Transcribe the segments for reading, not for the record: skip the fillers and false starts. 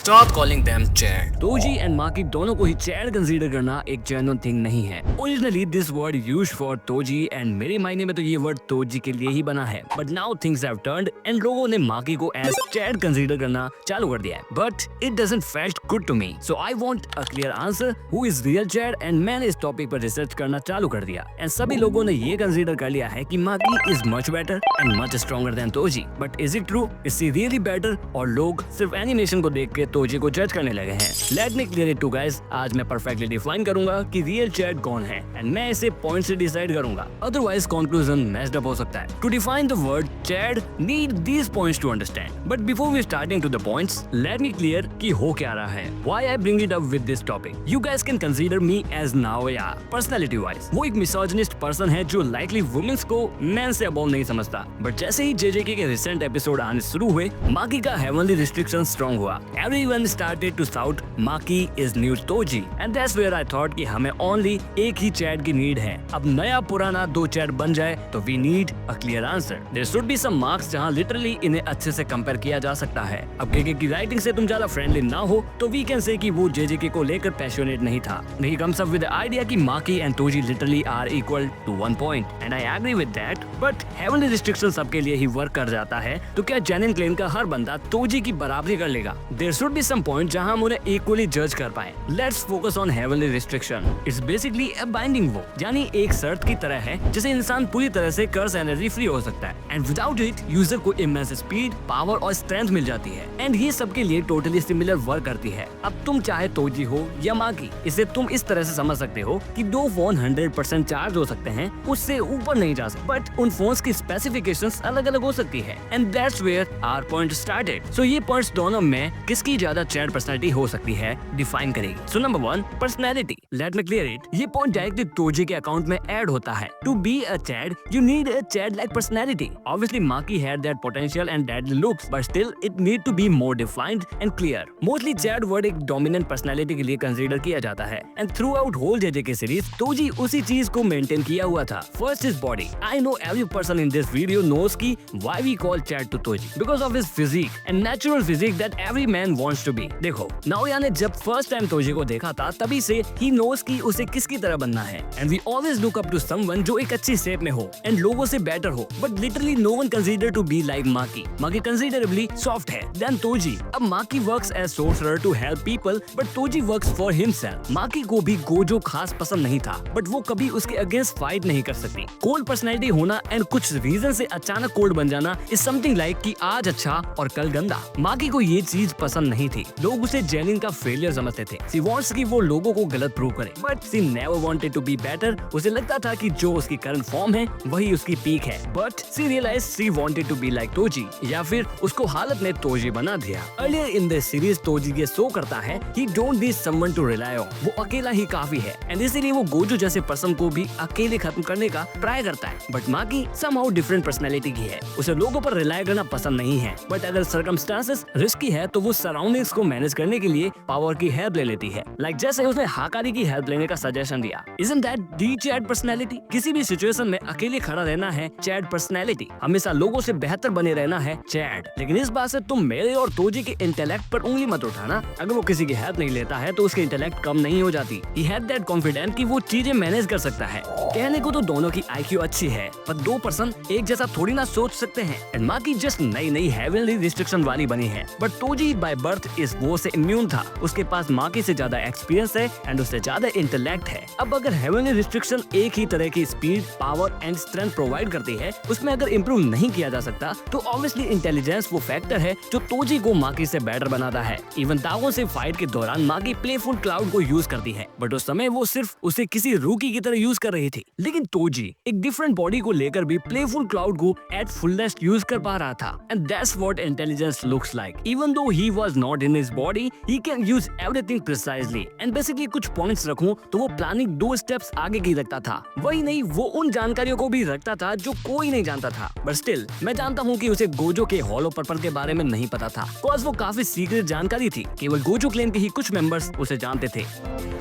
Stop calling them Chad. Toji and Maki दोनों को ही Chad consider करना एक जेन्युइन थिंग नहीं है। Originally this word used for Toji and मेरे मायने में तो ये वर्ड तोजी के लिए ही बना है, but now things have turned and लोगों ने माकी को एज चैड कंसीडर करना चालू कर दिया है, but it doesn't felt good to me. So I want a clear answer who is real chad and मैंने इस टॉपिक पर रिसर्च करना चालू कर दिया एंड सभी लोगों ने ये कंसीडर कर लिया है कि Maki is much better and much stronger than Toji. But is it true? Is she really better? और लोग सिर्फ एनिमेशन को देख के तोजी को जज करने लगे हैं। Let me clear it to guys, आज मैं परफेक्टली डिफाइन करूंगा कि रियल चैड कौन है एंड मैं इसे पॉइंट से डिसाइड करूंगा, अदरवाइज कंक्लूजन मेस्ड अप हो सकता है। To define the word chad need these points to understand, but before we starting to the points let me clear कि हो क्या रहा है, why I bring it up with this topic. You guys can consider me as Naoya personality wise. वो एक misogynist person है जो likely women's को मैन से अबव नहीं समझता, बट जैसे ही जेजेके के रिसेंट एपिसोड आने शुरू हुए माकी का हेवनली रिस्ट्रिक्शन स्ट्रॉन्ग हुआ। Everyone started to shout Maki is new Toji and that's where I thought कि हमें ओनली एक ही चैट की नीड है। अब नया पुराना दो चैट बन जाए तो we need a clear answer. There should be some marks जहां लिटरली इन्हें अच्छे से कंपेयर किया जा सकता है। अब केके की राइटिंग से तुम ज्यादा फ्रेंडली ना हो तो वी कैन से कि वो जेजेके को लेकर पैशनेट नहीं था। He comes up with the idea कि Maki and Toji literally are equal to 1 point and I agree with that, but heavenly restriction सबके लिए ही वर्क कर जाता है तो क्या जेन्युइन क्लेम का हर बंदा तोजी की बराबरी कर लेगा? There should be some point जहां हम उन्हें इक्वली जज कर पाए। Let's focus on heavenly restriction. It's basically a binding वो, यानी एक शर्त की तरह है जिसे इंसान पूरी तरह से कर्स एनर्जी फ्री हो सकता है एंड विदाउट इट यूजर को इमेंस स्पीड, पावर और स्ट्रेंथ मिल जाती है एंड ये सबके लिए टोटली सिमिलर वर्क करती है। अब तुम चाहे तोजी हो या माकी, इसे तुम इस तरह से समझ सकते हो कि दो फोन 100% चार्ज हो सकते हैं, उससे ऊपर नहीं जा सकते, बट उन फोन्स की स्पेसिफिकेशंस अलग अलग हो सकती है and that's where our point started. So ये पॉइंट्स दोनों में किसकी ज्यादा चैट पर्सनालिटी हो सकती है डिफाइन करेगी। So number 1 personality. Let me clear it. ये पॉइंट डायरेक्टली तोजी के अकाउंट में ऐड होता है। To be a chad you need a chad like personality. Obviously Maki had that potential and deadly looks, but still it need to be more defined and clear. Mostly Chad word एक dominant personality के लिए consider किया जाता है and throughout whole JJK series Toji उसी चीज को maintain किया हुआ था। First his body. I know every person in this video knows कि why we call Chad to Toji because of his physique and natural physique that every man wants to be. देखो Naoya ने जब first time Toji को देखा था तभी से he knows कि उसे किसकी तरह बनना है and we always look up to someone जो एक अच्छी शेप में हो and लोगों से बेटर हो, but literally no one consider to be like Maki. Maki considerably soft है than Toji. अब Maki works as sorcerer to help people, but Toji works for himself. Maki को भी गोजो खास पसंद नहीं था, but वो कभी उसके अगेंस्ट फाइट नहीं कर सकती। कोल्ड पर्सनैलिटी होना एंड कुछ रीजन से अचानक कोल्ड बन जाना इज समथिंग लाइक कि आज अच्छा और कल गंदा। Maki को ये चीज पसंद नहीं थी। लोग उसे जेनिन का फेलियर समझते थे। She wants कि वो लोगों को गलत प्रूव करे, but she never wanted to be better. उसे लगता था कि जो उसकी करंट फॉर्म है वही उसकी पीक है, but she realized she wanted to be like Toji, या फिर उसको हालत ने तोजी बना दिया। Earlier in the series Toji ये शो करता है he don't need someone to rely on. वो अकेला ही काफी है एंड इसीलिए वो गोजो जैसे पर्सन को भी अकेले खत्म करने का ट्राई करता है। बट माकी somehow डिफरेंट पर्सनैलिटी की है। उसे लोगों पर रिलाई करना पसंद नहीं है, बट अगर सर्कमस्टांसेस रिस्की है तो वो सराउंडिंग्स को मैनेज करने के लिए पावर की हेल्प ले लेती है। लाइक जैसे उसने हाकारी की हेल्प लेने का सजेशन दिया। Isn't that the Chad personality? किसी भी सिचुएशन में अकेले खड़ा रहना है चैड पर्सनैलिटी। हमेशा लोगों से बेहतर बने रहना है चैड। लेकिन इस बात से तुम मेरे और तोजी के इंटेलेक्ट पर उंगली मत उठाना। अगर वो किसी की हेल्प नहीं लेता है तो उसकी इंटेलेक्ट कम नहीं हो जाती। He had that confidence कि वो चीजें मैनेज कर सकता है। कहने को तो दोनों की IQ अच्छी है, पर दो पर्सन एक जैसा थोड़ी ना सोच सकते हैं। एंड माकी जस्ट नई नई हेवनली रिस्ट्रिक्शन वाली बनी है, बट तोजी बाय बर्थ इस वो से इम्यून था। उसके पास माकी से ज्यादा एक्सपीरियंस है एंड उससे ज्यादा इंटेलेक्ट है। अब अगर हेवनली रिस्ट्रिक्शन एक ही तरह की speed, power and strength provide करती है, उसमें अगर इम्प्रूव नहीं किया जा सकता तो ऑब्वियसली इंटेलिजेंस वो फैक्टर है जो तोजी को माकी से बेटर बनाता है। इवन दागों से फाइट के दौरान माकी प्लेफुल क्लाउड को यूज करती है, बट उस समय वो सिर्फ उसे किसी रूकी की तरह यूज कर रही थी। लेकिन तोजी एक डिफरेंट बॉडी को लेकर भी प्लेफुल क्लाउड को एट फुलेस्ट यूज कर पा रहा था and that's what intelligence looks like. Even though he was not in his body he can use everything precisely and basically कुछ पॉइंट्स रखूं तो वो प्लानिंग 2 स्टेप्स आगे की रखता था। वही नहीं, वो उन जानकारियों को भी रखता था जो कोई नहीं जानता था। बट स्टिल मैं जानता हूँ कि उसे गोजो के हॉलो पर्पल के बारे में नहीं पता था, बिकॉज़ वो काफी सीक्रेट जानकारी थी। केवल गोजो क्लेन के ही कुछ मेंबर्स उसे जानते थे।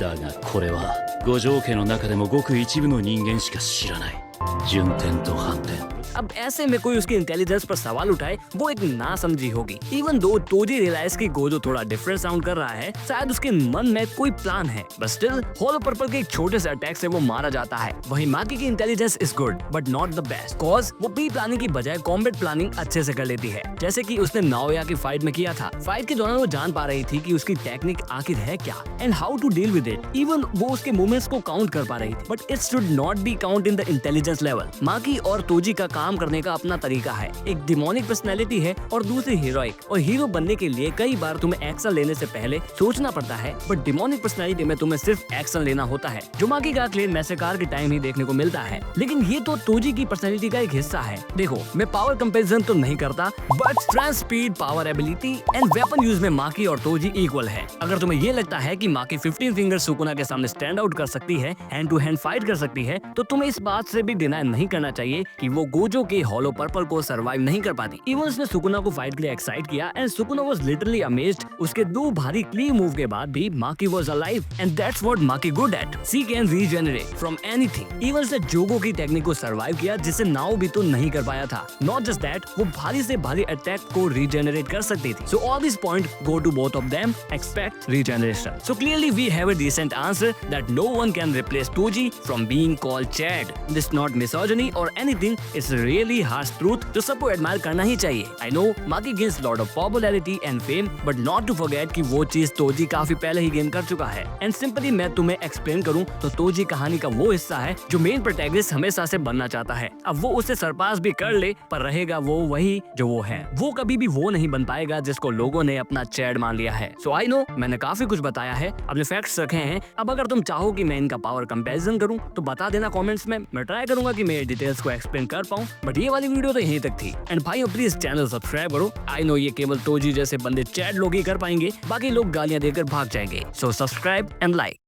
だがこれは五条家の中でもごく一部の人間しか知らない順天と反転 अब ऐसे में कोई उसकी इंटेलिजेंस पर सवाल उठाए वो एक ना समझी होगी। इवन दो तोजी रियलाइज की गोजो थोड़ा डिफरेंट साउंड कर रहा है, शायद उसके मन में कोई प्लान है, बट स्टिल होलो पर्पल के एक छोटे से अटैक से वो मारा जाता है। वहीं माकी की intelligence is good but not the best, cause वो प्री प्लानिंग की बजाय कॉम्बैट प्लानिंग अच्छे से कर लेती है, जैसे कि उसने नाओया की फाइट में किया था। फाइट के दौरान वो जान पा रही थी कि उसकी टेक्निक आखिर है क्या and how to deal with it. Even वो उसके मूवमेंट्स को काउंट कर पा रही थी, but it should not be count in the intelligence level. Maki और तोजी का काम करने का अपना तरीका है, एक डिमोनिक पर्सनैलिटी है और दूसरी हीरोइक। और हीरो बनने के लिए कई बार तुम्हें एक्शन लेने से पहले सोचना पड़ता है, बट डिमोनिक पर्सनैलिटी में तुम्हें सिर्फ एक्शन लेना होता है, जो माकी का क्लेम मैसेकार के टाइम ही देखने को मिलता है। लेकिन ये तो तोजी की पर्सनैलिटी का एक हिस्सा है। देखो, मैं पावर कंपैरिजन तो नहीं करता, but strength, speed, power, ability and weapon use में माकी और तोजी इक्वल है। अगर तुम्हें ये लगता है कि माकी 15 फिंगर सुकुना के सामने स्टैंड आउट कर सकती है, हैंड टू हैंड फाइट कर सकती है, तो तुम्हें इस बात से भी डिनाई नहीं करना चाहिए कि वो गोजो के हॉलो पर्पल को सर्वाइव नहीं कर पाती। इवन उसने सुकुना को फाइट के लिए एक्साइट किया and Sukuna was literally amazed. उसके दो भारी क्लीन मूव के बाद भी Maki was alive and that's what Maki good at. She can regenerate from anything. Even उसने जोगो की टेक्निक को सर्वाइव किया, जिसे नाओ भी तो नहीं कर पाया था। नॉट जस्ट दैट, वो भारी से भारी अटैक को रीजनरेट कर सकती थी। So all this point go to both of them, expect regeneration. So clearly we have a decent answer that no one can replace Toji from being called Chad. This not misogyny or anything, it's really harsh truth जो सबको admire करना ही चाहिए। I know Maki gains lot of popularity and fame, but not to forget कि वो चीज Toji काफी पहले ही गेन कर चुका है। एंड सिंपली मैं तुम्हें एक्सप्लेन करूं तो तोजी कहानी का वो हिस्सा है जो मेन प्रोटैगनिस्ट हमेशा से बनना चाहता है। अब वो उसे सरपास भी कर ले, पर रहेगा वो वही जो वो है। वो कभी भी वो नहीं बन पाएगा जिसको लोगों ने अपना चैड मान लिया है। सो आई नो मैंने काफी कुछ बताया है, अपने फैक्ट्स रखे हैं। अब अगर तुम चाहो कि मैं इनका पावर कंपैरिजन करूं तो बता देना कमेंट्स में, मैं ट्राई करूंगा कि मैं डिटेल्स को एक्सप्लेन कर पाऊं। बट ये वाली वीडियो तो यहीं तक थी। एंड भाइयों प्लीज चैनल सब्सक्राइब करो। आई नो ये केवल तोजी जैसे बंदे चैट लोग ही कर पाएंगे, बाकी लोग गालियां देकर भाग जाएंगे। So subscribe and like.